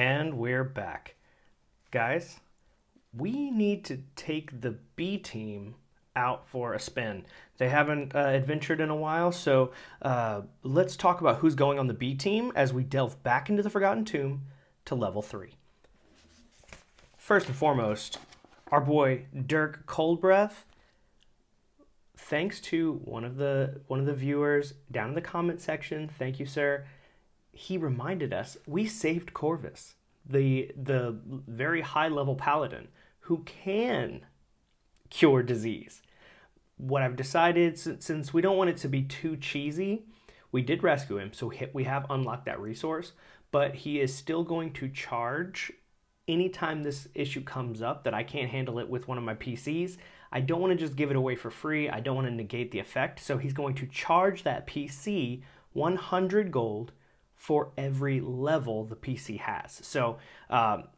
And we're back. Guys, we need to take the B team out for a spin. They haven't adventured in a while, so let's talk about who's going on the B team as we delve back into the Forgotten Tomb to level 3. First and foremost, our boy Dirk Coldbreath. Thanks to one of the viewers down in the comment section, thank you, sir. He reminded us we saved Corvus, the very high level paladin who can cure disease. What I've decided, since we don't want it to be too cheesy, we did rescue him, so we have unlocked that resource, but he is still going to charge anytime this issue comes up that I can't handle it with one of my PCs. I don't want to just give it away for free. I don't want to negate the effect, so he's going to charge that PC 100 gold for every level the PC has. So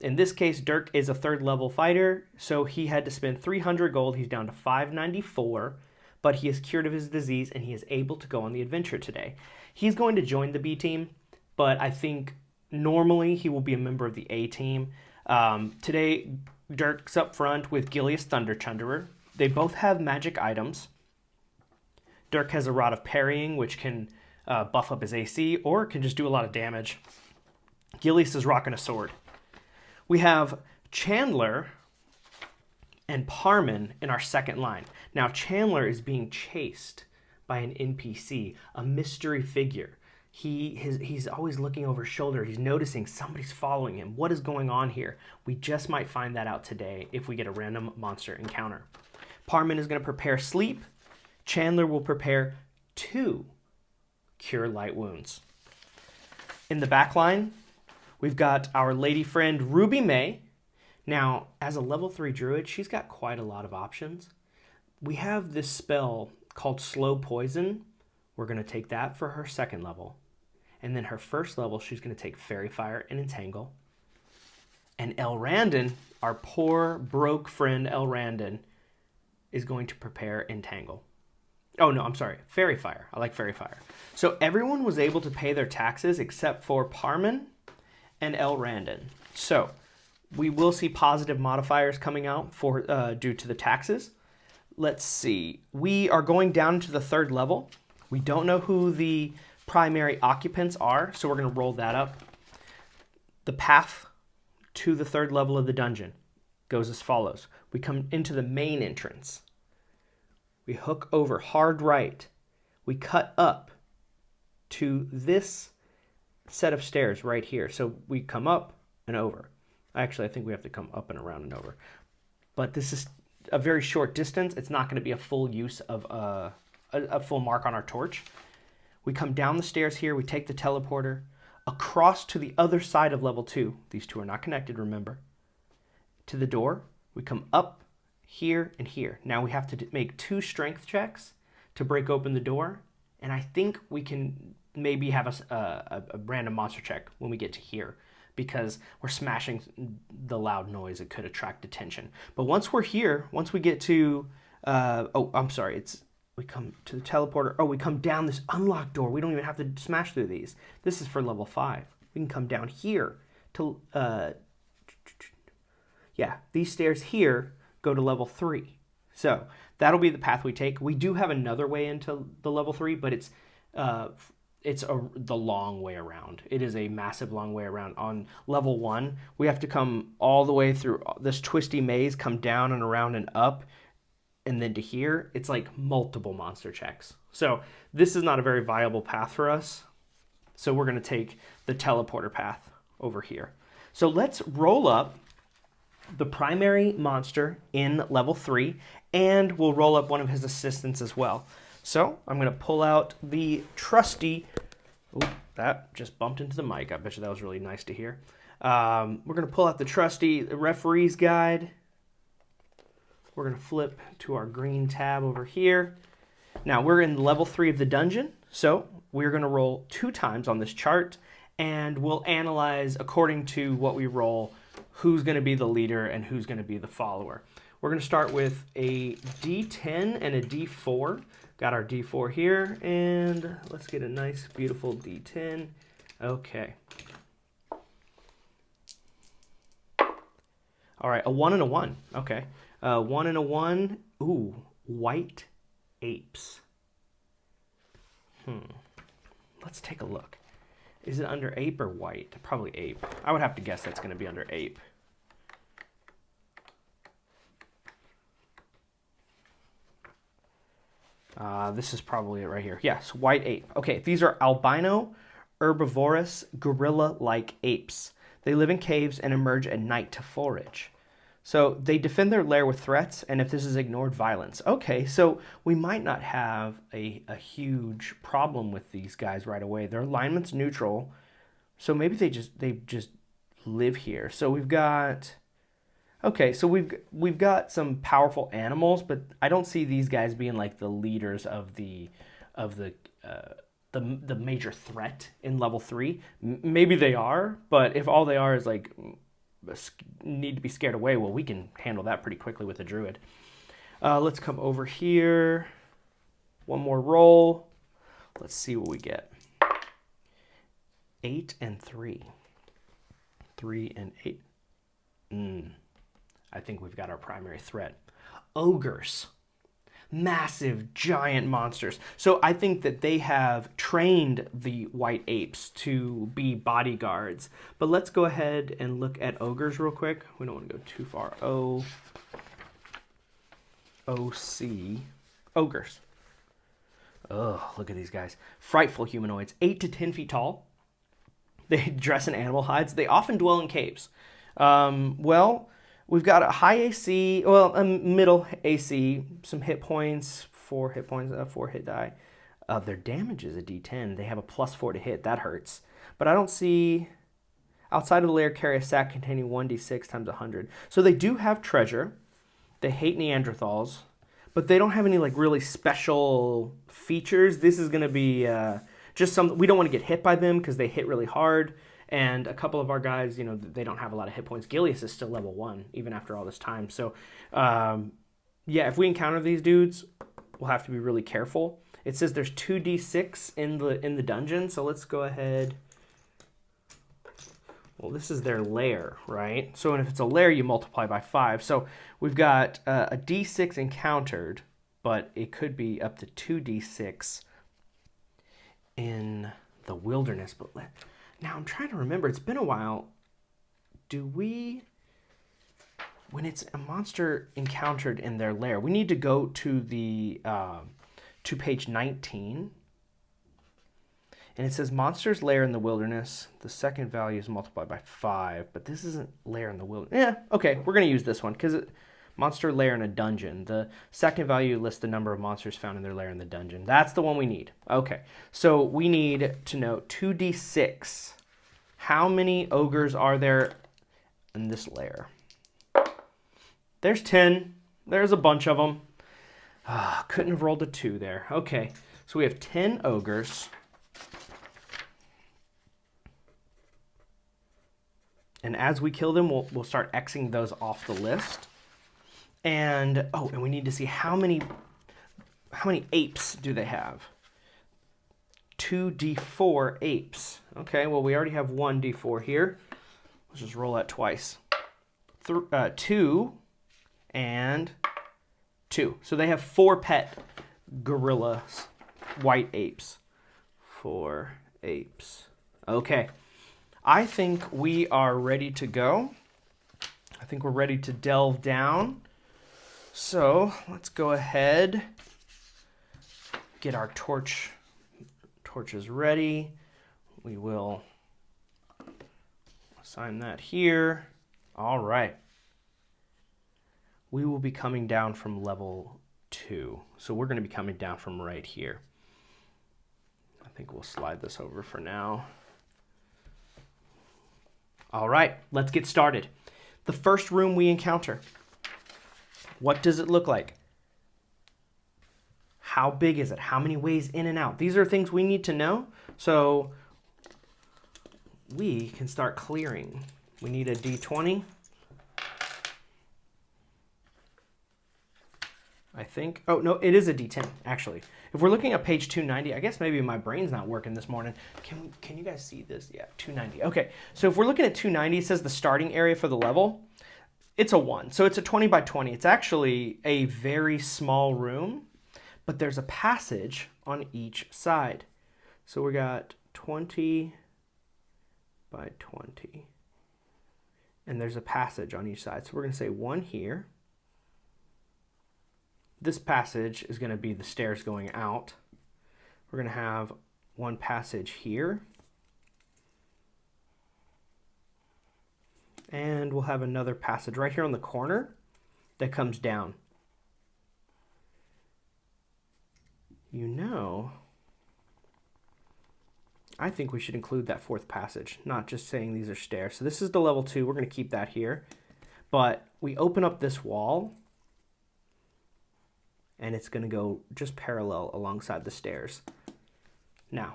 in this case, Dirk is a 3rd level fighter, so he had to spend 300 gold. He's down to 594, but he is cured of his disease and he is able to go on the adventure today. He's going to join the B team, but I think normally he will be a member of the A team. Today, Dirk's up front with Gilius Thunderchunderer. They both have magic items. Dirk has a Rod of Parrying, which can buff up his AC, or can just do a lot of damage. Gilius is rocking a sword. We have Chandler and Parmen in our second line. Now, Chandler is being chased by an NPC, a mystery figure. He's always looking over his shoulder. He's noticing somebody's following him. What is going on here? We just might find that out today if we get a random monster encounter. Parmen is going to prepare Sleep. Chandler will prepare 2 Cure Light Wounds. In the back line, we've got our lady friend Ruby May. Now, as a level 3 druid, she's got quite a lot of options. We have this spell called Slow Poison. We're going to take that for her 2nd level. And then her 1st level, she's going to take Fairy Fire and Entangle. And Elrandrin, our poor, broke friend Elrandrin, is going to prepare Entangle. Oh, no, I'm sorry. Fairy Fire. I like Fairy Fire. So everyone was able to pay their taxes except for Parmen and Elrandrin. So we will see positive modifiers coming out for due to the taxes. Let's see. We are going down to the 3rd level. We don't know who the primary occupants are, so we're going to roll that up. The path to the 3rd level of the dungeon goes as follows. We come into the main entrance. We hook over hard right. We cut up to this set of stairs right here. So we come up and over. Actually, I think we have to come up and around and over. But this is a very short distance. It's not going to be a full use of a full mark on our torch. We come down the stairs here. We take the teleporter across to the other side of level 2. These two are not connected, remember. To the door. We come up here and here. Now we have to make 2 strength checks to break open the door. And I think we can maybe have a random monster check when we get to here, because we're smashing the loud noise. It could attract attention. But once we're here, once we get to, we come to the teleporter. Oh, we come down this unlocked door. We don't even have to smash through these. This is for level 5. We can come down here to, these stairs here go to level 3. So that'll be the path we take. We do have another way into the level 3, but it's the long way around. It is a massive long way around. On level 1, we have to come all the way through this twisty maze, come down and around and up, and then to here, it's like multiple monster checks. So this is not a very viable path for us. So we're going to take the teleporter path over here. So let's roll up the primary monster in level 3, and we'll roll up one of his assistants as well. So I'm going to pull out the trusty... Ooh, that just bumped into the mic. I bet you that was really nice to hear. We're going to pull out the trusty referee's guide. We're going to flip to our green tab over here. Now, we're in level 3 of the dungeon, so we're going to roll 2 times on this chart, and we'll analyze according to what we roll who's going to be the leader and who's going to be the follower. We're going to start with a D10 and a D4. Got our D4 here, and let's get a nice, beautiful D10. Okay. All right, a 1 and a 1. Okay. 1 and a 1. Ooh, white apes. Let's take a look. Is it under ape or white? Probably ape. I would have to guess that's going to be under ape. This is probably it right here. Yes, white ape. Okay, these are albino, herbivorous, gorilla-like apes. They live in caves and emerge at night to forage. So they defend their lair with threats, and if this is ignored, violence. Okay, so we might not have a huge problem with these guys right away. Their alignment's neutral, so maybe they just live here. So we've got... Okay, so we've got some powerful animals, but I don't see these guys being like the leaders of the major threat in level 3. Maybe they are, but if all they are is like need to be scared away, well, we can handle that pretty quickly with a druid. Let's come over here. One more roll. Let's see what we get. 8 and 3. 3 and 8. I think we've got our primary threat. Ogres. Massive, giant monsters. So I think that they have trained the white apes to be bodyguards. But let's go ahead and look at ogres real quick. We don't want to go too far. OC. Ogres. Oh, look at these guys. Frightful humanoids. 8 to 10 feet tall. They dress in animal hides. They often dwell in caves. We've got a high AC, a middle AC, some hit points, 4 hit points, 4 hit die. Their damage is a D10. They have a +4 to hit. That hurts. But I don't see... Outside of the lair, carry a sack containing 1d6 times 100. So they do have treasure. They hate Neanderthals. But they don't have any like really special features. This is going to be just some... We don't want to get hit by them because they hit really hard. And a couple of our guys, they don't have a lot of hit points. Gilius is still level 1, even after all this time. So, yeah, if we encounter these dudes, we'll have to be really careful. It says there's 2d6 in the dungeon, so let's go ahead. Well, this is their lair, right? So if it's a lair, you multiply by 5. So we've got a d6 encountered, but it could be up to 2d6 in the wilderness. But now I'm trying to remember. It's been a while. When it's a monster encountered in their lair, we need to go to the to page 19. And it says monster's lair in the wilderness. The second value is multiplied by 5, but this isn't lair in the wilderness. Yeah, okay, we're going to use this one because monster lair in a dungeon. The second value lists the number of monsters found in their lair in the dungeon. That's the one we need. Okay, so we need to know 2d6. How many ogres are there in this lair? There's 10. There's a bunch of them. Couldn't have rolled a 2 there. Okay, so we have 10 ogres. And as we kill them, we'll start Xing those off the list. And we need to see how many apes do they have? 2d4 apes. Okay, well, we already have 1d4 here. Let's just roll that twice. 2 and 2. So they have 4 pet gorillas, white apes. 4 apes. Okay. I think we are ready to go. I think we're ready to delve down. So let's go ahead, get our torches ready. We will assign that here. All right. We will be coming down from level 2. So we're going to be coming down from right here. I think we'll slide this over for now. All right, let's get started. The first room we encounter. What does it look like? How big is it? How many ways in and out? These are things we need to know, so we can start clearing. We need a d20. I think. Oh, no, it is a d10, actually. If we're looking at page 290, I guess maybe my brain's not working this morning. Can you guys see this? Yeah, 290. Okay, so if we're looking at 290, it says the starting area for the level. It's a 1. So it's a 20 by 20. It's actually a very small room, but there's a passage on each side. So we got 20 by 20. And there's a passage on each side. So we're going to say 1 here. This passage is going to be the stairs going out. We're going to have 1 passage here. And we'll have another passage right here on the corner that comes down. You know, I think we should include that 4th passage, not just saying these are stairs. So this is the level 2. We're going to keep that here. But we open up this wall, and it's going to go just parallel alongside the stairs. Now,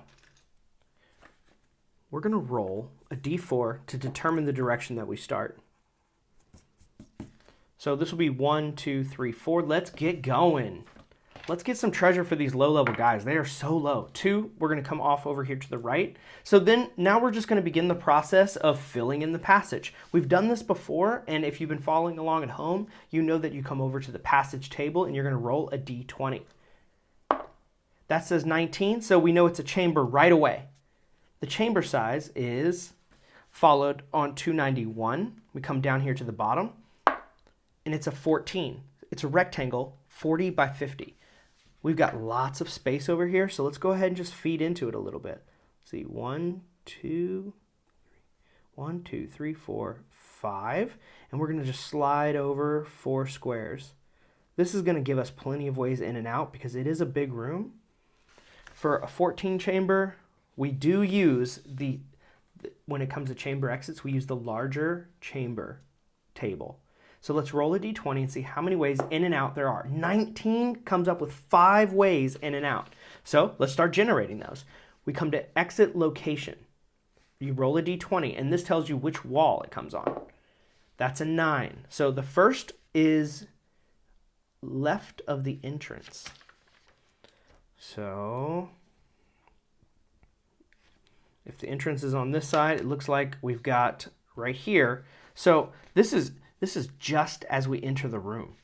we're going to roll a d4 to determine the direction that we start. So this will be 1, 2, 3, 4. Let's get going. Let's get some treasure for these low-level guys. They are so low. 2, we're going to come off over here to the right. So then now we're just going to begin the process of filling in the passage. We've done this before, and if you've been following along at home, you know that you come over to the passage table and you're going to roll a d20. That says 19, so we know it's a chamber right away. The chamber size is followed on 291. We come down here to the bottom, and it's a 14. It's a rectangle, 40 by 50. We've got lots of space over here, so let's go ahead and just feed into it a little bit. Let's see, 1, 2, 3, 4, 5, and we're going to just slide over 4 squares. This is going to give us plenty of ways in and out because it is a big room. For a 14 chamber, we do use when it comes to chamber exits, we use the larger chamber table. So let's roll a d20 and see how many ways in and out there are. 19 comes up with 5 ways in and out. So let's start generating those. We come to exit location. You roll a d20, and this tells you which wall it comes on. That's a 9. So the first is left of the entrance. So if the entrance is on this side, it looks like we've got right here. So this is just as we enter the room,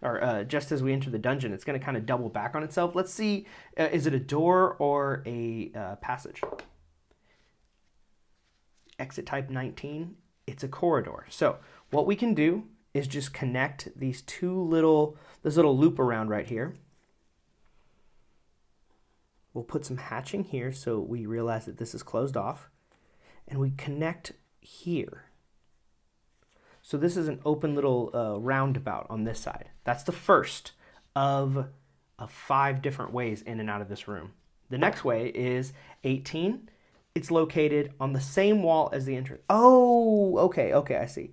or just as we enter the dungeon. It's going to kind of double back on itself. Let's see, is it a door or a passage? Exit type 19, it's a corridor. So what we can do is just connect these this little loop around right here. We'll put some hatching here so we realize that this is closed off. And we connect here. So this is an open little roundabout on this side. That's the first of 5 different ways in and out of this room. The next way is 18. It's located on the same wall as the entrance. Oh, okay, I see.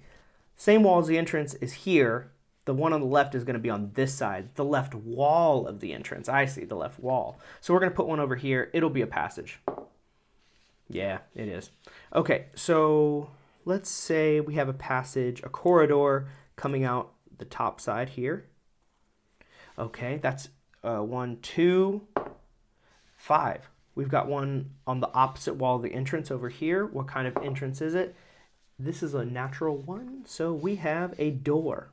Same wall as the entrance is here. The one on the left is going to be on this side, the left wall of the entrance. I see, the left wall. So we're going to put one over here. It'll be a passage. Yeah, it is. Okay, so let's say we have a passage, a corridor coming out the top side here. Okay, that's 1, 2, 5. We've got one on the opposite wall of the entrance over here. What kind of entrance is it? This is a natural one, so we have a door.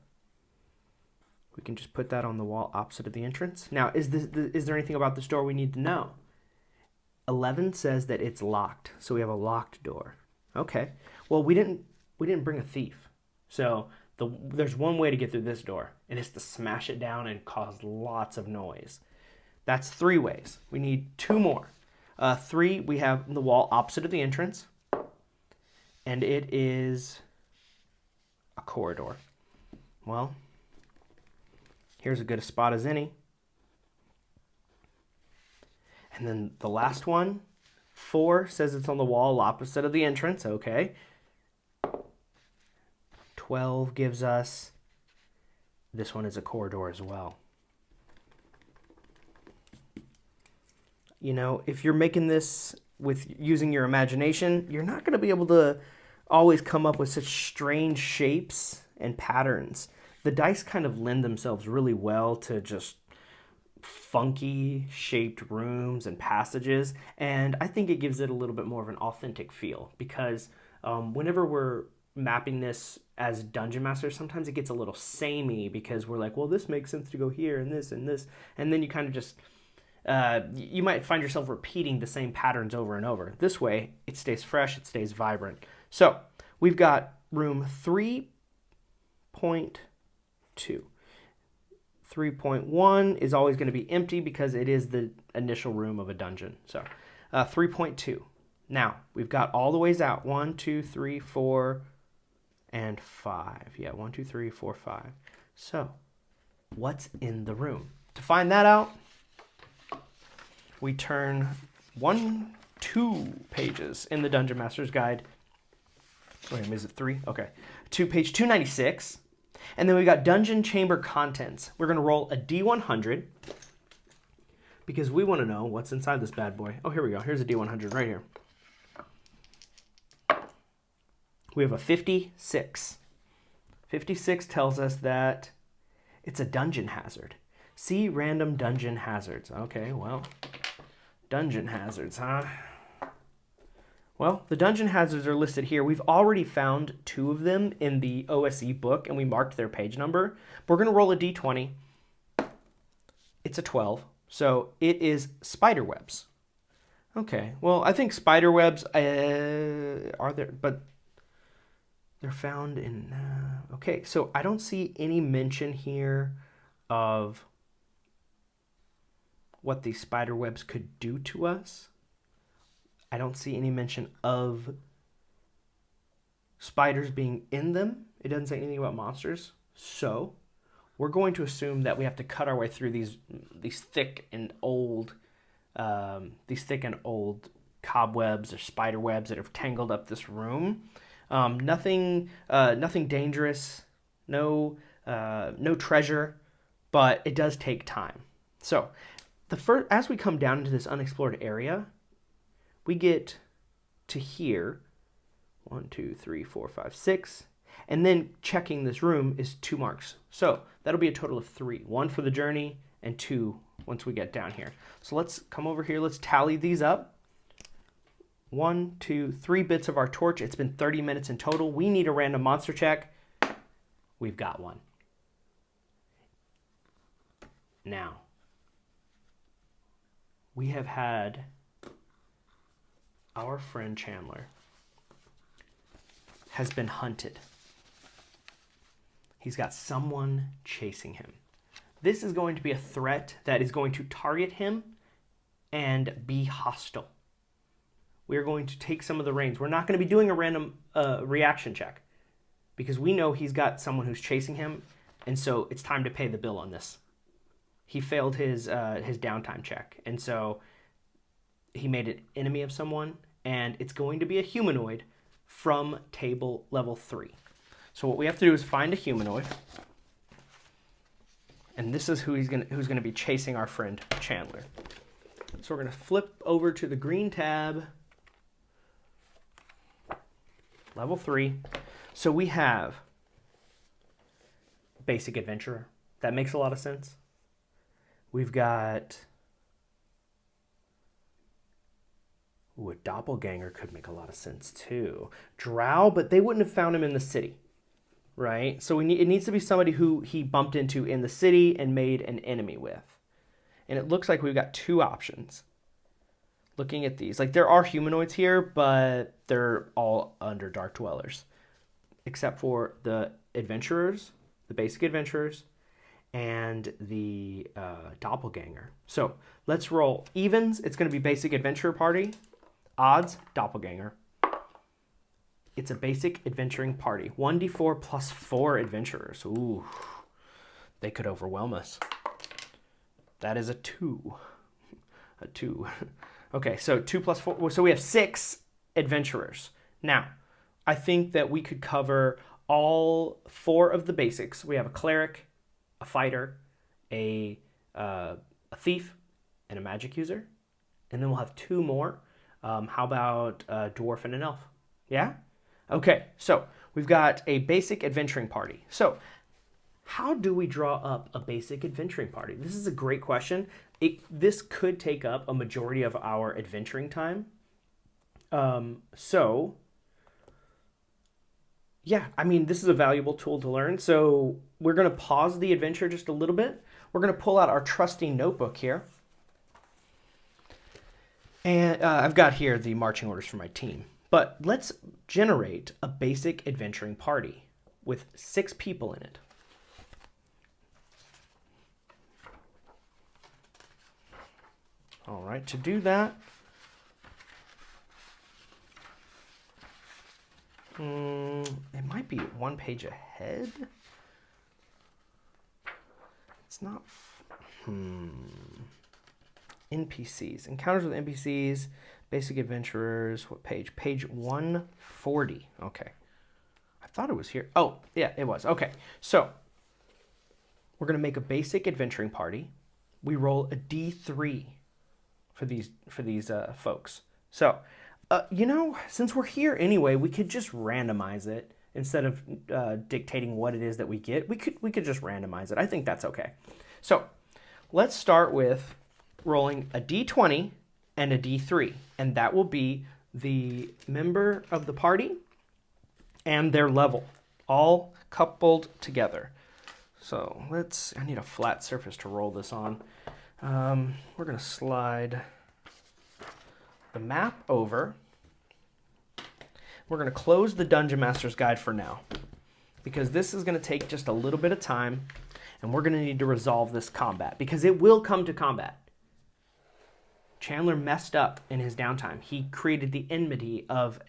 We can just put that on the wall opposite of the entrance. Now, is there anything about this door we need to know? 11 says that it's locked, so we have a locked door. Okay. Well, we didn't bring a thief, so there's one way to get through this door, and it's to smash it down and cause lots of noise. That's 3 ways. We need 2 more. 3, we have the wall opposite of the entrance, and it is a corridor. Well, here's as good a spot as any. And then the last one, 4, says it's on the wall opposite of the entrance. Okay. 12 gives us, this one is a corridor as well. You know, if you're making this with using your imagination, you're not going to be able to always come up with such strange shapes and patterns. The dice kind of lend themselves really well to just funky shaped rooms and passages, and I think it gives it a little bit more of an authentic feel because whenever we're mapping this as dungeon master, sometimes it gets a little samey because we're like, well, this makes sense to go here and this and this, and then you kind of just you might find yourself repeating the same patterns over and over. This way, it stays fresh, it stays vibrant. So we've got room 3.2. 3.1 is always going to be empty because it is the initial room of a dungeon. So 3.2. Now, we've got all the ways out. 1, 2, 3, 4, and 5. Yeah, 1, 2, 3, 4, 5. So, what's in the room? To find that out, we turn 2 pages in the Dungeon Master's Guide. Wait, is it 3? Okay. To page 296. And then we've got Dungeon Chamber Contents. We're going to roll a D100 because we want to know what's inside this bad boy. Oh, here we go. Here's a D100 right here. We have a 56. 56 tells us that it's a dungeon hazard. See random dungeon hazards. Okay, well, dungeon hazards, huh? Well, the dungeon hazards are listed here. We've already found 2 of them in the OSE book, and we marked their page number. We're going to roll a D20. It's a 12, so it is spider webs. Okay, well, I think spider webs are there, but they're found in... okay, so I don't see any mention here of what these spider webs could do to us. I don't see any mention of spiders being in them. It doesn't say anything about monsters. So we're going to assume that we have to cut our way through these thick and old cobwebs or spider webs that have tangled up this room. Nothing dangerous, no treasure, but it does take time. So as we come down into this unexplored area, we get to here, 1, 2, 3, 4, 5, 6, and then checking this room is 2 marks. So that'll be a total of 3, 1 for the journey and 2 once we get down here. So let's come over here, let's tally these up. 1, 2, 3 bits of our torch. It's been 30 minutes in total. We need a random monster check. We've got one. Now, we have had our friend Chandler has been hunted. He's got someone chasing him. This is going to be a threat that is going to target him and be hostile. We are going to take some of the reins. We're not going to be doing a random reaction check because we know he's got someone who's chasing him, and so it's time to pay the bill on this. He failed his downtime check, and so he made an enemy of someone, and it's going to be a humanoid from table level 3. So what we have to do is find a humanoid, and this is who's going to be chasing our friend Chandler. So we're going to flip over to the green tab, level 3. So we have basic adventurer. That makes a lot of sense. We've got a doppelganger could make a lot of sense too. Drow, but they wouldn't have found him in the city, right? So it needs to be somebody who he bumped into in the city and made an enemy with. And it looks like we've got 2 options. Looking at these, like there are humanoids here, but they're all under Dark Dwellers, except for the adventurers, the basic adventurers, and the doppelganger. So let's roll evens. It's going to be basic adventurer party. Odds, doppelganger. It's a basic adventuring party. 1d4 plus 4 adventurers. Ooh, they could overwhelm us. That is a 2. A 2. Okay, so 2 plus 4. So we have 6 adventurers. Now, I think that we could cover all 4 of the basics. We have a cleric, a fighter, a thief, and a magic user. And then we'll have 2 more. How about a dwarf and an elf? Yeah? Okay, so we've got a basic adventuring party. So how do we draw up a basic adventuring party? This is a great question. This could take up a majority of our adventuring time. So yeah, I mean, this is a valuable tool to learn. So we're going to pause the adventure just a little bit. We're going to pull out our trusty notebook here. And I've got here the marching orders for my team. But let's generate a basic adventuring party with 6 people in it. All right, to do that, it might be 1 page ahead. It's not. NPCs. Encounters with NPCs. Basic adventurers. What page? Page 140. Okay. I thought it was here. Oh, yeah, it was. Okay. So we're going to make a basic adventuring party. We roll a D3 for these folks. So, since we're here anyway, we could just randomize it instead of dictating what it is that we get. We could just randomize it. I think that's okay. So let's start with rolling a D20 and a D3, and that will be the member of the party and their level, all coupled together. So I need a flat surface to roll this on. We're going to slide the map over. We're going to close the Dungeon Master's Guide for now, because this is going to take just a little bit of time, and we're going to need to resolve this combat, because it will come to combat. Chandler messed up in his downtime. He created the enmity of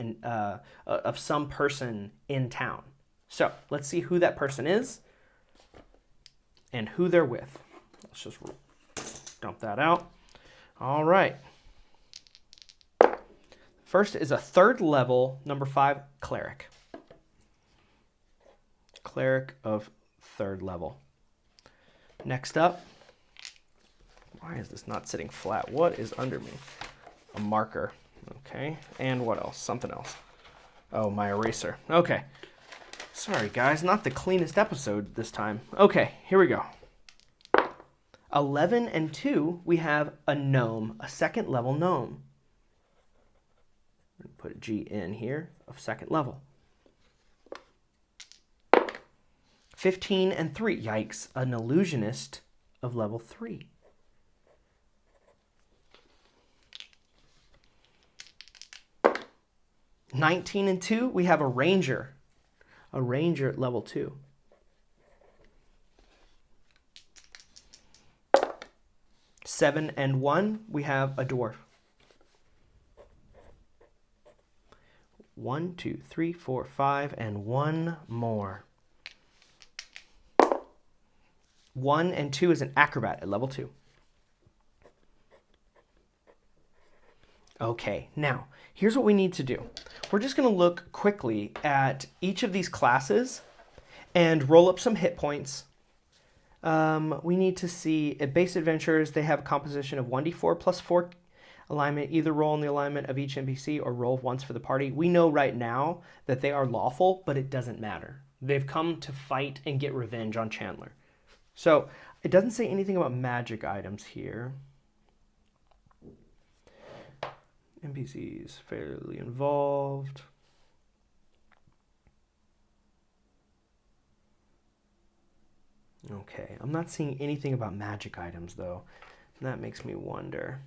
some person in town. So let's see who that person is and who they're with. Let's just dump that out. All right. First is a 3rd level, number 5, cleric. Cleric of 3rd level. Next up, why is this not sitting flat? What is under me? A marker. Okay. And what else? Something else. Oh, my eraser. Okay. Sorry, guys. Not the cleanest episode this time. Okay, here we go. 11 and 2, we have a gnome, a 2nd level gnome. Put a G in here of 2nd level. 15 and 3, yikes, an illusionist of level 3. 19 and 2, we have a ranger at level 2. 7 and 1, we have a dwarf. 1, 2, 3, 4, 5, and 1 more. 1 and 2 is an acrobat at level 2. Okay, now, here's what we need to do. We're just going to look quickly at each of these classes and roll up some hit points. We need to see at base adventurers, they have a composition of 1d4 plus 4 alignment. Either roll in the alignment of each NPC or roll once for the party. We know right now that they are lawful, but it doesn't matter. They've come to fight and get revenge on Chandler. So it doesn't say anything about magic items here. NPCs fairly involved. Okay, I'm not seeing anything about magic items though. That makes me wonder.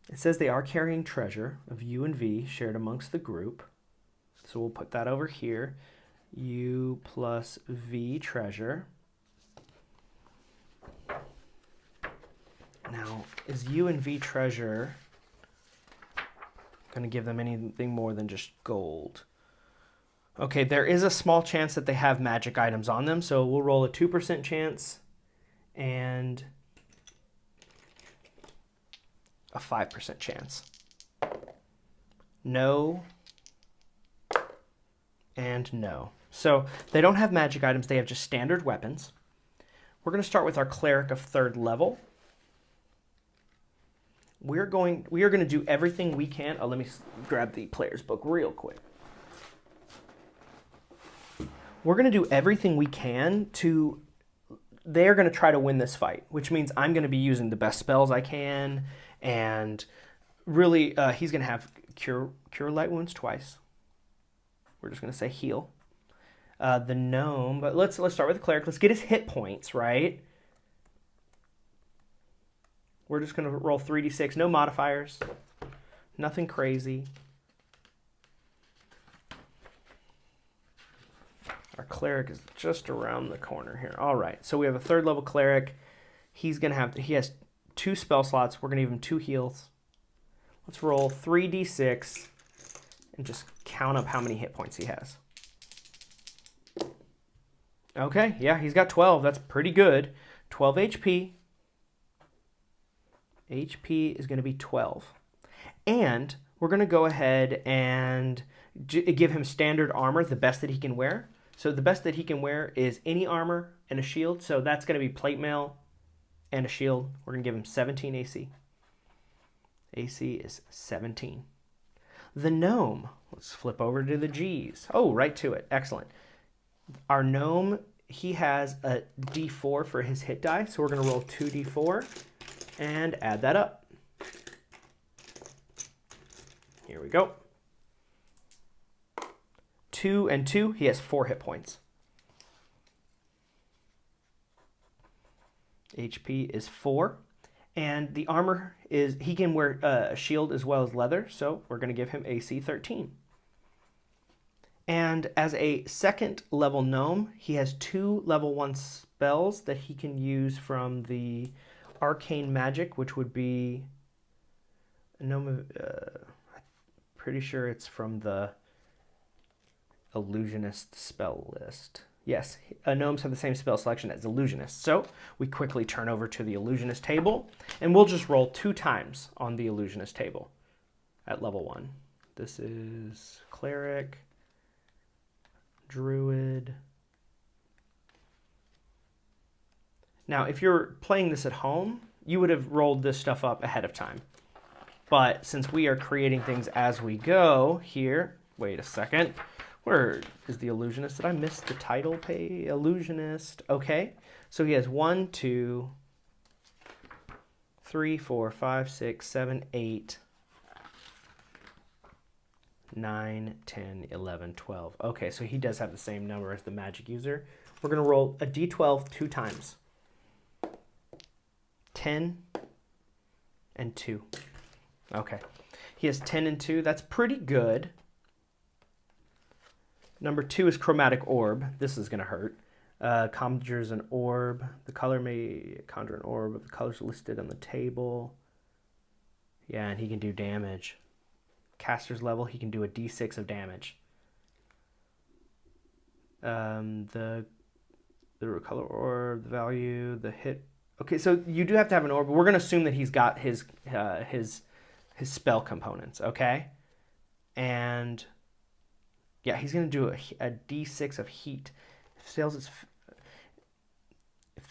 It says they are carrying treasure of U and V shared amongst the group. So we'll put that over here. U plus V treasure. Now, is U and V treasure going to give them anything more than just gold? Okay, there is a small chance that they have magic items on them, so we'll roll a 2% chance and a 5% chance. No and no. So they don't have magic items, they have just standard weapons. We're going to start with our cleric of 3rd level. We are going to do everything we can. Oh, let me grab the player's book real quick. We're going to do everything we can to... They're going to try to win this fight, which means I'm going to be using the best spells I can, and really, he's going to have cure light wounds twice. we're just going to say heal. The gnome, but let's start with the cleric. Let's get his hit points, right? We're just going to roll 3d6, no modifiers, nothing crazy. Our cleric is just around the corner here. All right, so we have a 3rd level cleric. He has 2 spell slots. We're going to give him 2 heals. Let's roll 3d6 and just count up how many hit points he has. Okay, yeah, he's got 12. That's pretty good. 12 HP. HP is going to be 12. And we're going to go ahead and give him standard armor, the best that he can wear. So the best that he can wear is any armor and a shield. So that's going to be plate mail and a shield. We're going to give him 17 AC. AC is 17. The gnome. Let's flip over to the G's. Oh, right to it. Excellent. Our gnome, he has a D4 for his hit die. So we're going to roll 2d4 and add that up. Here we go. 2 and 2, he has 4 hit points. HP is 4. And the armor is, he can wear a shield as well as leather, so we're going to give him AC 13. And as a 2nd level gnome, he has 2 level 1 spells that he can use from the arcane magic, which would be a gnome. I'm pretty sure it's from the illusionist spell list. Yes, gnomes have the same spell selection as illusionists. So we quickly turn over to the illusionist table, and we'll just roll 2 times on the illusionist table at level 1. This is cleric, druid. Now, if you're playing this at home, you would have rolled this stuff up ahead of time. But since we are creating things as we go here, wait a second. Where is the illusionist? Did I miss the title page? Illusionist. Okay. So he has 1, 2, 3, 4, 5, 6, 7, 8, 9, 10, 11, 12. Okay, so he does have the same number as the magic user. We're going to roll a d12 2 times. 10 and 2. Okay. He has 10 and 2. That's pretty good. Number 2 is chromatic orb. This is going to hurt. Conjures an orb. The color may conjure an orb of the colors listed on the table. Yeah, and he can do damage. Caster's level, he can do a d6 of damage. The color orb, the value, the hit. Okay, so you do have to have an orb, but we're going to assume that he's got his spell components, okay? And yeah, he's going to do a d6 of heat. If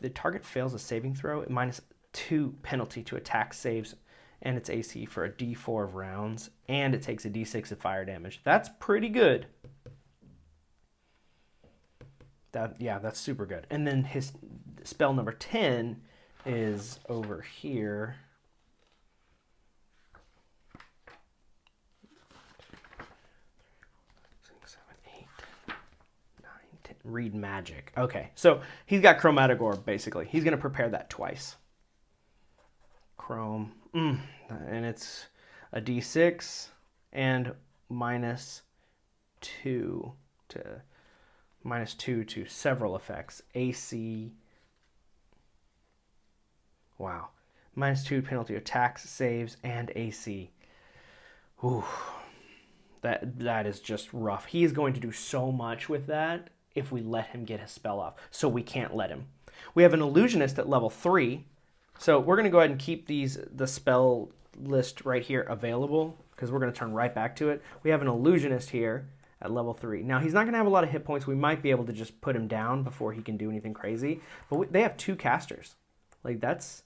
the target fails a saving throw, it -2 penalty to attack saves and its AC for a d4 of rounds, and it takes a d6 of fire damage. That's pretty good. That's super good. And then his spell number 10 is over here. 6, 7, 8, 9, 10. Read magic. Okay, so he's got chromatic orb, basically. He's going to prepare that twice. Chrome. And it's a d6 and -2 to several effects. AC. Wow. -2 penalty attacks, saves, and AC. Ooh. That is just rough. He is going to do so much with that if we let him get his spell off. So we can't let him. We have an illusionist at level 3. So we're going to go ahead and keep the spell list right here available because we're going to turn right back to it. We have an illusionist here at level 3. Now, he's not going to have a lot of hit points. We might be able to just put him down before he can do anything crazy. But they have 2 casters. Like, that's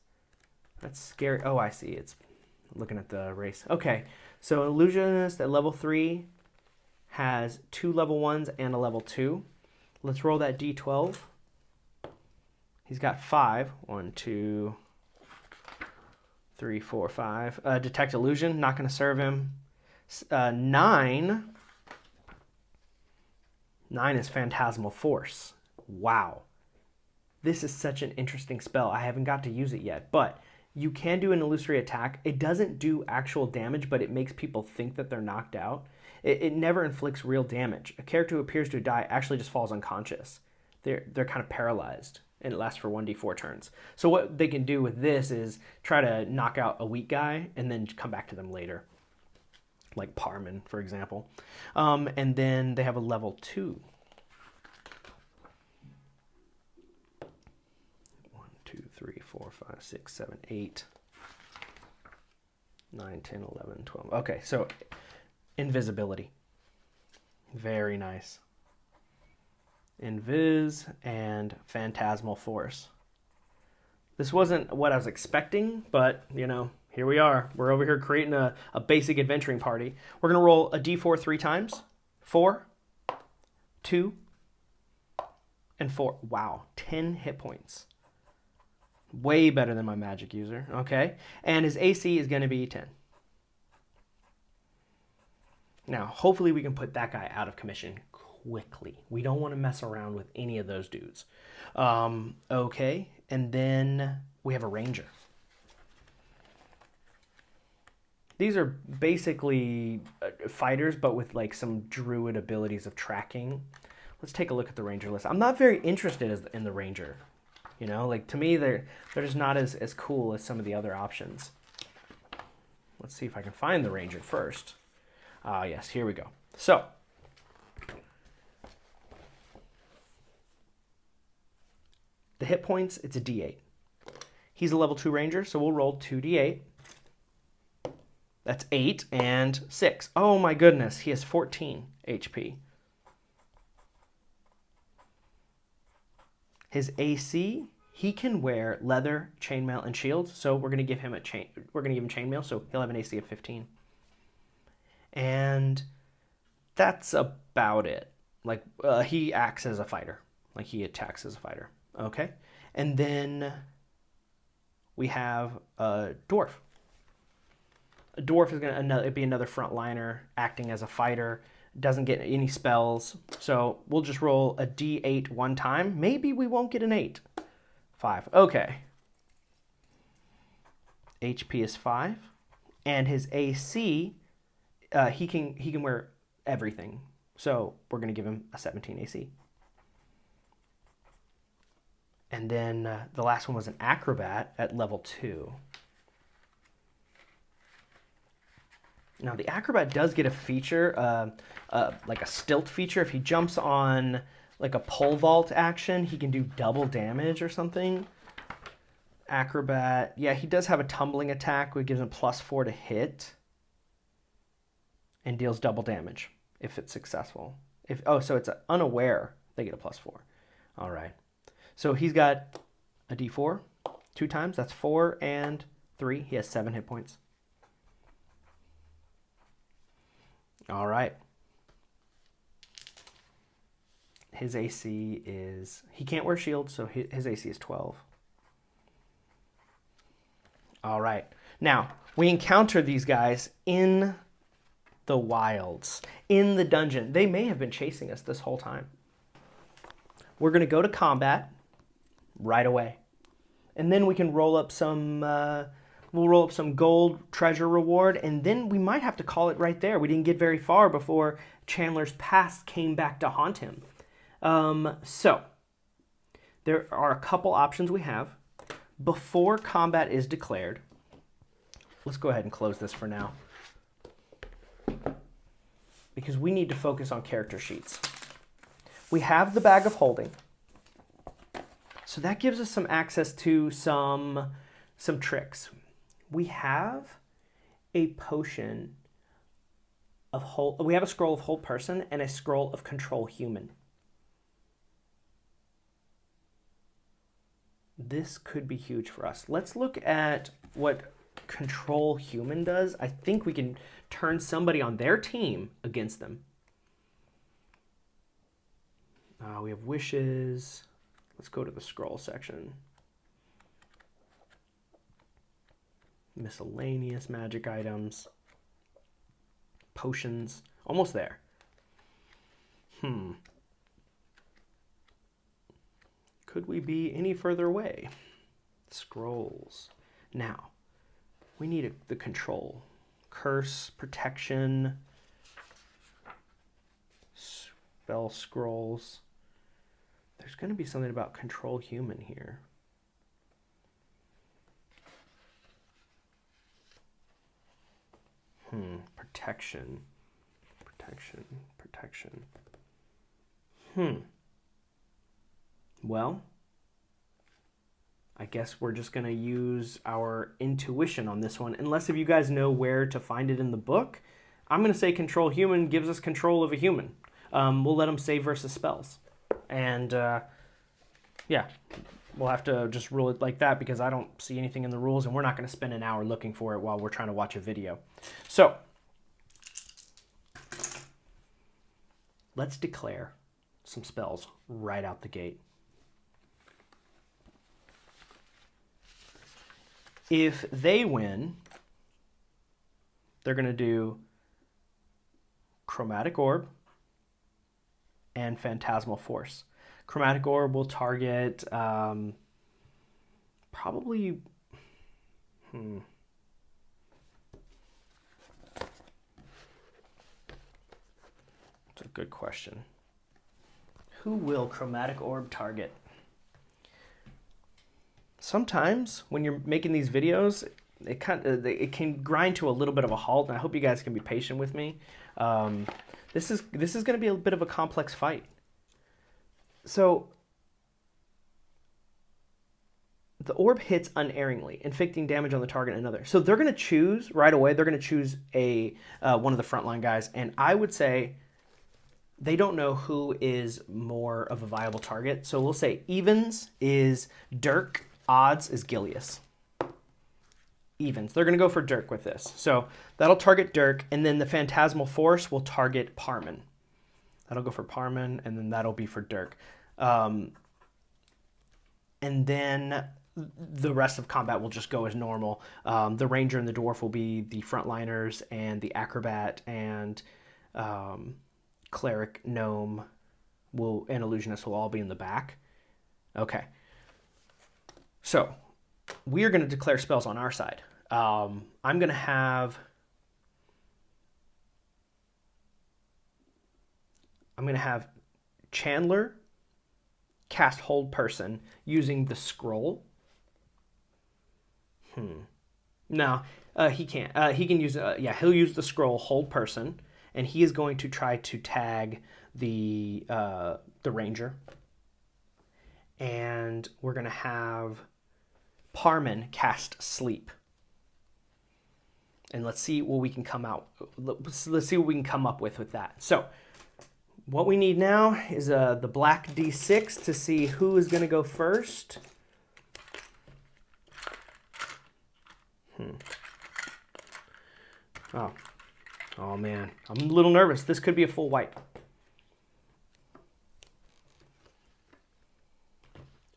scary. Oh, I see. It's looking at the race. Okay, so illusionist at level 3 has 2 level 1s and a level 2. Let's roll that d12. He's got 5. 1, 2, 3, 4, 5. Detect illusion, not going to serve him. 9. 9 is phantasmal force. Wow. This is such an interesting spell. I haven't got to use it yet, but you can do an illusory attack. It doesn't do actual damage, but it makes people think that they're knocked out. It never inflicts real damage. A character who appears to die actually just falls unconscious. They're kind of paralyzed, and it lasts for 1d4 turns. So what they can do with this is try to knock out a weak guy and then come back to them later, like Parmen, for example. And then they have a level 2. 1, 2, 3, 4, 5, 6, 7, 8, 9, 10, 11, 12. Okay, so invisibility. Very nice. Invis and phantasmal force. This wasn't what I was expecting, but, you know, here we are. We're over here creating a basic adventuring party. We're going to roll a d4 3 times. 4, 2, and 4. Wow, 10 hit points. Way better than my magic user, okay? And his AC is going to be 10. Now, hopefully we can put that guy out of commission quickly. We don't want to mess around with any of those dudes. Okay, and then we have a ranger. These are basically fighters, but with like some druid abilities of tracking. Let's take a look at the ranger list. I'm not very interested in the ranger. You know, like to me, they're just not as cool as some of the other options. Let's see if I can find the ranger first. Yes, here we go. So, the hit points, it's a d8. He's a level 2 ranger, so we'll roll 2d8. That's 8 and 6. Oh my goodness, he has 14 HP. His AC, he can wear leather, chainmail, and shields. So we're gonna give him chainmail, so he'll have an AC of 15. And that's about it. Like he acts as a fighter, like he attacks as a fighter. Okay, and then we have a dwarf. A dwarf is gonna be another frontliner acting as a fighter. Doesn't get any spells, so we'll just roll a d8 one time. Maybe we won't get an 8. 5. Okay. HP is 5, and his AC, he can wear everything. So we're gonna give him a 17 AC. And then the last one was an acrobat at level 2. Now, the acrobat does get a feature, like a stilt feature. If he jumps on like a pole vault action, he can do double damage or something. Acrobat, yeah, he does have a tumbling attack, which gives him +4 to hit and deals double damage if it's successful. So it's unaware, they get a +4. All right. So he's got a d4 2 times. That's 4 and 3. He has 7 hit points. All right. His AC is... He can't wear shields, so his AC is 12. All right. Now, we encounter these guys in the wilds, in the dungeon. They may have been chasing us this whole time. We're going to go to combat right away. And then we can roll up some... We'll roll up some gold treasure reward, and then we might have to call it right there. We didn't get very far before Chandler's past came back to haunt him. So, there are a couple options we have. Before combat is declared, let's go ahead and close this for now, because we need to focus on character sheets. We have the bag of holding, so that gives us some access to some tricks. We have a potion of hold. We have a scroll of hold person and a scroll of control human. This could be huge for us. Let's look at what control human does. I think we can turn somebody on their team against them. We have wishes. Let's go to the scroll section. Miscellaneous magic items. Potions. Almost there. Could we be any further away? Scrolls. Now, we need the control. Curse, protection, spell scrolls. There's going to be something about control human here. Protection. Protection. Well, I guess we're just going to use our intuition on this one. Unless if you guys know where to find it in the book, I'm going to say control human gives us control of a human. We'll let them save versus spells. And yeah, we'll have to just rule it like that because I don't see anything in the rules and we're not going to spend an hour looking for it while we're trying to watch a video. So let's declare some spells right out the gate. If they win, they're going to do Chromatic Orb and Phantasmal Force. Chromatic Orb will target probably... That's a good question. Who will Chromatic Orb target? Sometimes when you're making these videos, it can grind to a little bit of a halt, and I hope you guys can be patient with me. This is going to be a bit of a complex fight. So the orb hits unerringly, inflicting damage on the target and another. So they're going to choose right away. They're going to choose a one of the frontline guys, and I would say they don't know who is more of a viable target. So we'll say evens is Dirk. Odds is Gilius. Evens. They're going to go for Dirk with this. So that'll target Dirk, and then the Phantasmal Force will target Parmen. That'll go for Parmen, and then that'll be for Dirk. And then the rest of combat will just go as normal. The Ranger and the Dwarf will be the frontliners, and the Acrobat and Cleric, Gnome, and Illusionist will all be in the back. Okay. So, we are going to declare spells on our side. I'm going to have Chandler cast Hold Person using the scroll. No, he can't. He can use, he'll use the scroll Hold Person, and he is going to try to tag the Ranger. And we're going to have Parmen cast Sleep. And let's see what we can come out. Let's see what we can come up with that. So, what we need now is the black D6 to see who is going to go first. Oh man, I'm a little nervous. This could be a full wipe.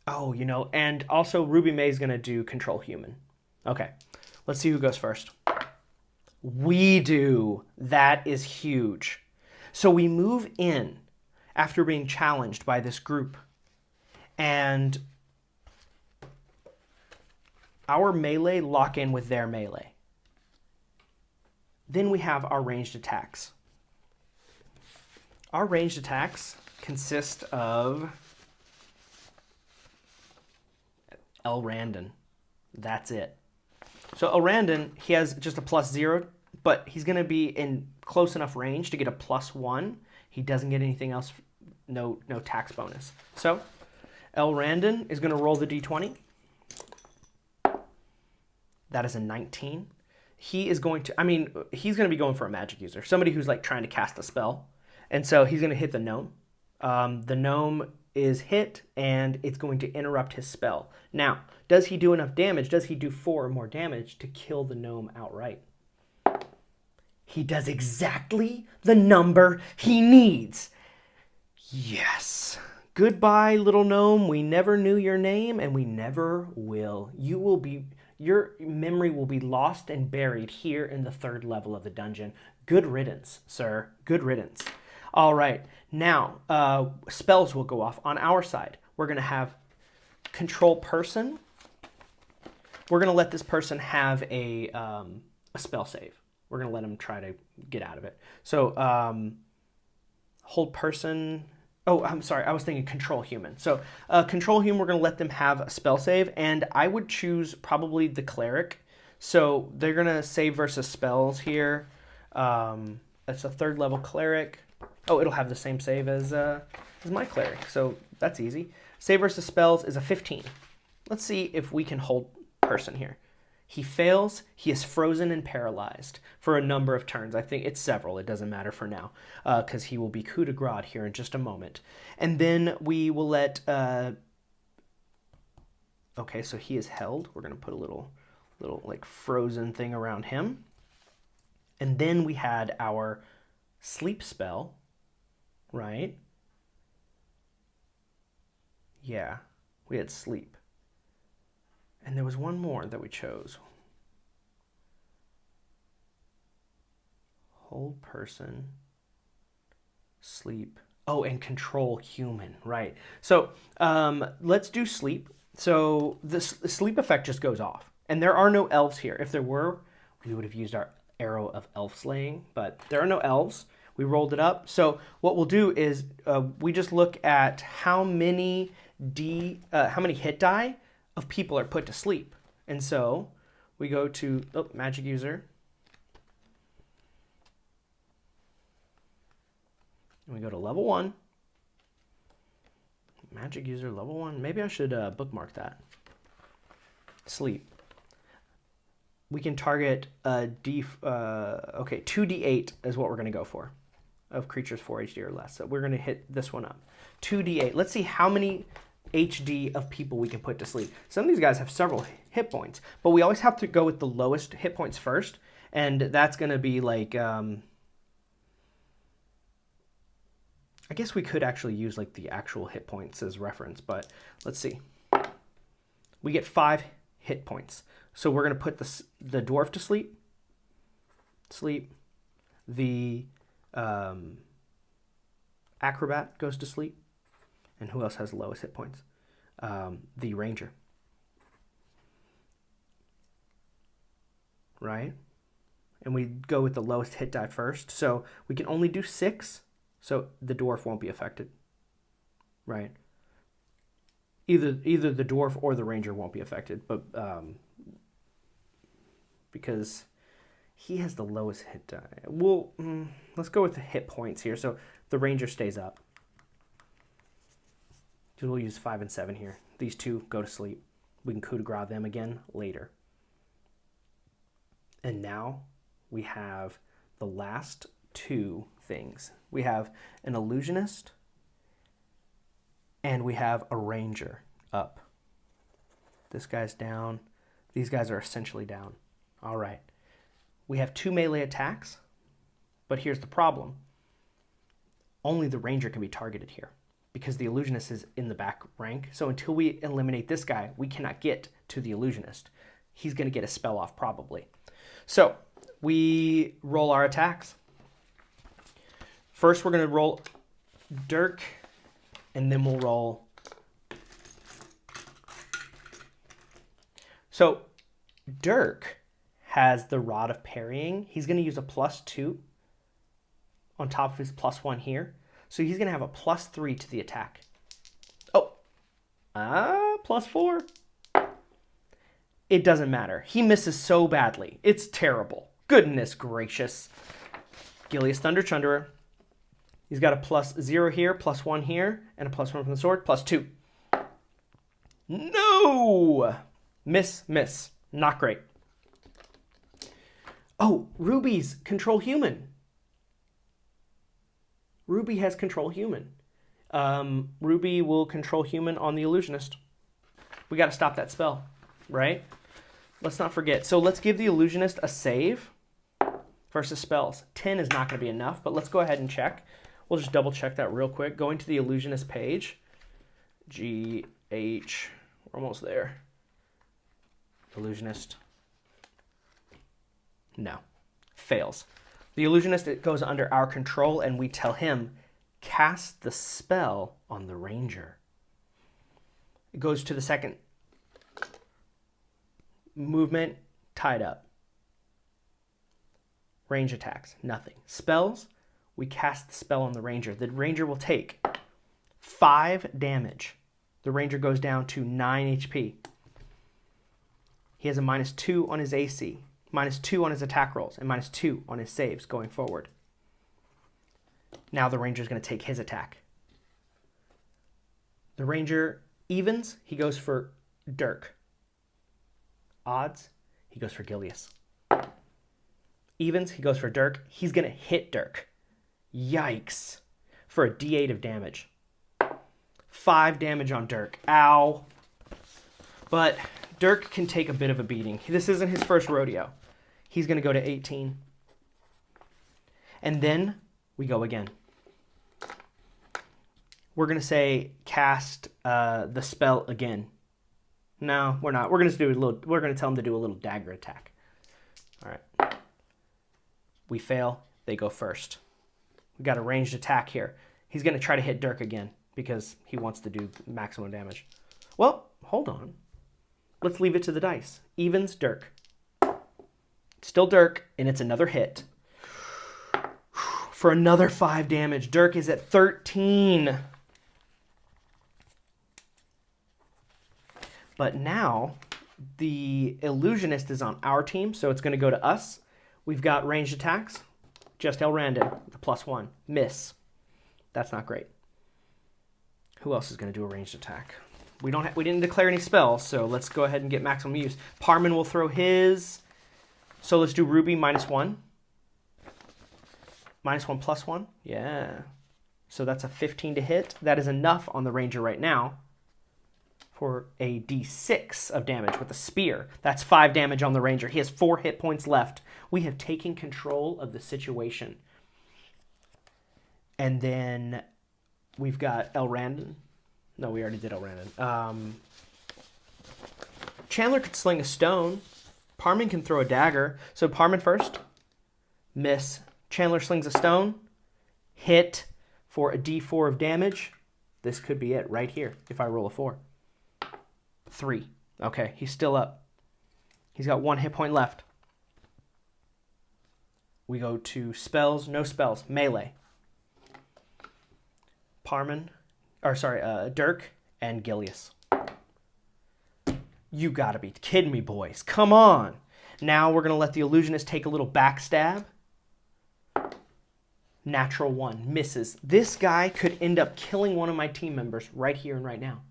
Oh, and also Ruby May's going to do Control Human. Okay, let's see who goes first. We do. That is huge. So we move in after being challenged by this group. And our melee lock in with their melee. Then we have our ranged attacks. Our ranged attacks consist of Elrandrin. That's it. So Elrandrin, he has just a +0, but he's going to be in close enough range to get a +1. He doesn't get anything else, no tax bonus. So Elrandrin is going to roll the d20. That is a 19. He is going to, he's going to be going for a magic user, somebody who's like trying to cast a spell. And so he's going to hit the gnome. The gnome is hit, and it's going to interrupt his spell. Now, does he do enough damage? Does he do 4 or more damage to kill the gnome outright? He does exactly the number he needs. Yes. Goodbye, little gnome. We never knew your name, and we never will. Your memory will be lost and buried here in the 3rd level of the dungeon. Good riddance, sir. Good riddance. All right. Now, spells will go off on our side. We're going to have control person, we're going to let this person have a spell save. We're going to let him try to get out of it. So hold person. Oh, I'm sorry. I was thinking control human. So control human, we're going to let them have a spell save. And I would choose probably the cleric. So they're going to save versus spells here. That's a 3rd level cleric. Oh, it'll have the same save as my cleric. So that's easy. Save versus spells is a 15. Let's see if we can hold person here. He fails. He is frozen and paralyzed for a number of turns. I think it's several. It doesn't matter for now because he will be coup de grace here in just a moment. And then we will let... okay, so he is held. We're going to put a little like frozen thing around him. And then we had our sleep spell, right? Yeah, we had sleep. And there was one more that we chose. Hold person, sleep. Oh, and control human, right. So let's do sleep. So the sleep effect just goes off. And there are no elves here. If there were, we would have used our arrow of elf slaying, but there are no elves. We rolled it up. So what we'll do is we just look at how many hit die of people are put to sleep. And so we go to magic user. And we go to level 1. Magic user level 1. Maybe I should bookmark that. Sleep. We can target 2d8 is what we're going to go for of creatures 4 HD or less. So we're going to hit this one up. 2d8. Let's see how many HD of people we can put to sleep. Some of these guys have several hit points, but we always have to go with the lowest hit points first, and that's going to be like I guess we could actually use like the actual hit points as reference, but let's see. We get 5 hit points. So we're going to put the dwarf to sleep. The acrobat goes to sleep. And who else has the lowest hit points? The ranger. Right? And we go with the lowest hit die first. So we can only do 6. So the dwarf won't be affected. Right? Either the dwarf or the ranger won't be affected. But because he has the lowest hit die. Let's go with the hit points here. So the ranger stays up. We'll use 5 and 7 here. These two go to sleep. We can coup de grace them again later. And now we have the last 2 things. We have an illusionist and we have a ranger up. This guy's down. These guys are essentially down. All right. We have 2 melee attacks, but here's the problem. Only the ranger can be targeted here, because the illusionist is in the back rank. So until we eliminate this guy, we cannot get to the illusionist. He's going to get a spell off probably. So we roll our attacks. First, we're going to roll Dirk, and then we'll roll. So Dirk has the Rod of Parrying. He's going to use a +2 on top of his +1 here. So he's going to have a +3 to the attack. Oh, +4. It doesn't matter. He misses so badly. It's terrible. Goodness gracious. Gilius Thunder Chandler. He's got a +0 here, +1 here, and a +1 from the sword, +2. No! Miss. Not great. Oh, Ruby's control human. Ruby has control human. Ruby will control human on the illusionist. We got to stop that spell, right? Let's not forget. So let's give the illusionist a save versus spells. 10 is not going to be enough, but let's go ahead and check. We'll just double check that real quick. Going to the illusionist page. GH. We're almost there. Illusionist. No. Fails. The illusionist, it goes under our control, and we tell him, cast the spell on the ranger. It goes to the second movement, tied up. Range attacks, nothing. Spells, we cast the spell on the ranger. The ranger will take 5 damage. The ranger goes down to 9 HP. He has a -2 on his AC, -2 on his attack rolls, and -2 on his saves going forward. Now the ranger is going to take his attack. The ranger evens, he goes for Dirk. Odds, he goes for Gilius. Evens, he goes for Dirk. He's going to hit Dirk. Yikes. For a D8 of damage. 5 damage on Dirk. Ow. But Dirk can take a bit of a beating. This isn't his first rodeo. He's going to go to 18. And then we go again. We're going to say cast the spell again. No, we're not. We're going to tell him to do a little dagger attack. All right. We fail. They go first. We got a ranged attack here. He's going to try to hit Dirk again because he wants to do maximum damage. Well, hold on. Let's leave it to the dice. Evens, Dirk. Still Dirk, and it's another hit. For another 5 damage. Dirk is at 13. But now, the illusionist is on our team, so it's going to go to us. We've got ranged attacks. Just Elrandrin, the +1. Miss. That's not great. Who else is going to do a ranged attack? We didn't declare any spells, so let's go ahead and get maximum use. Parmen will throw his. So let's do Ruby -1. -1 +1. Yeah. So that's a 15 to hit. That is enough on the ranger right now for a D6 of damage with a spear. That's 5 damage on the ranger. He has 4 hit points left. We have taken control of the situation. And then we've got Elrandrin. No, we already did Elrandrin. Chandler could sling a stone. Parmen can throw a dagger. So Parmen first. Miss. Chandler slings a stone. Hit for a D4 of damage. This could be it right here if I roll a 4. 3. Okay, he's still up. He's got 1 hit point left. We go to spells. No spells. Melee. Dirk and Gilius. You gotta be kidding me, boys. Come on. Now we're gonna let the illusionist take a little backstab. Natural 1. Misses. This guy could end up killing one of my team members right here and right now.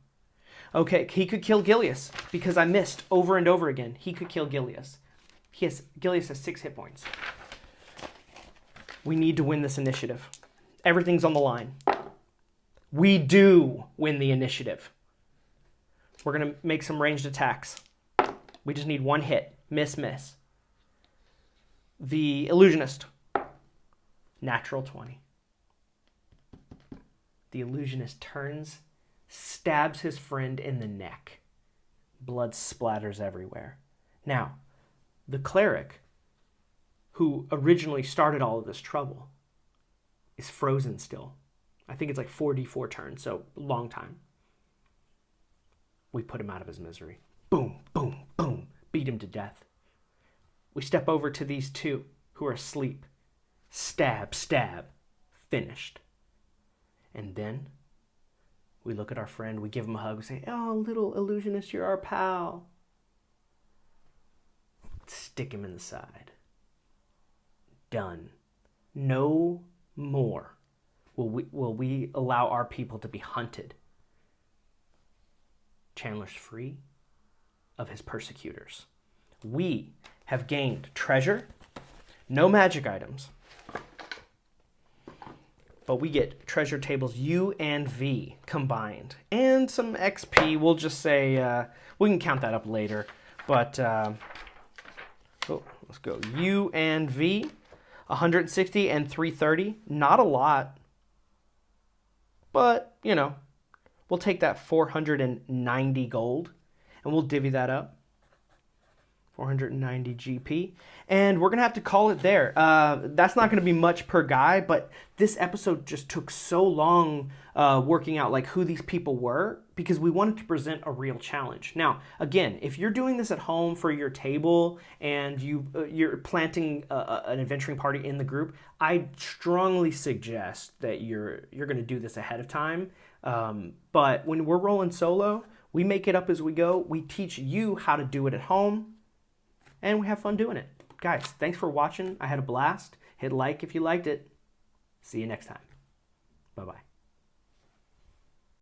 Okay, he could kill Gilius because I missed over and over again. He could kill Gilius. Gilius has 6 hit points. We need to win this initiative. Everything's on the line. We do win the initiative. We're going to make some ranged attacks. We just need 1 hit. Miss, miss. The illusionist. Natural 20. The illusionist turns, stabs his friend in the neck. Blood splatters everywhere. Now, the cleric, who originally started all of this trouble, is frozen still. I think it's like 4d4 turns, so long time. We put him out of his misery. Boom, boom, boom. Beat him to death. We step over to these 2 who are asleep. Stab, stab. Finished. And then we look at our friend, we give him a hug, we say, "Oh, little illusionist, you're our pal." Stick him in the side. Done. No more will we allow our people to be hunted. Chandler's free of his persecutors. We have gained treasure, no magic items, but we get treasure tables U and V combined, and some XP. We'll just say, we can count that up later, but let's go. U and V, 160 and 330, not a lot, but, you know, we'll take that 490 gold, and we'll divvy that up. 490 GP. And we're going to have to call it there. That's not going to be much per guy, but this episode just took so long working out like who these people were because we wanted to present a real challenge. Now, again, if you're doing this at home for your table and you're planting an adventuring party in the group, I strongly suggest that you're going to do this ahead of time. But when we're rolling solo, we make it up as we go. We teach you how to do it at home, and we have fun doing it. Guys, thanks for watching. I had a blast. Hit like if you liked it. See you next time. Bye-bye.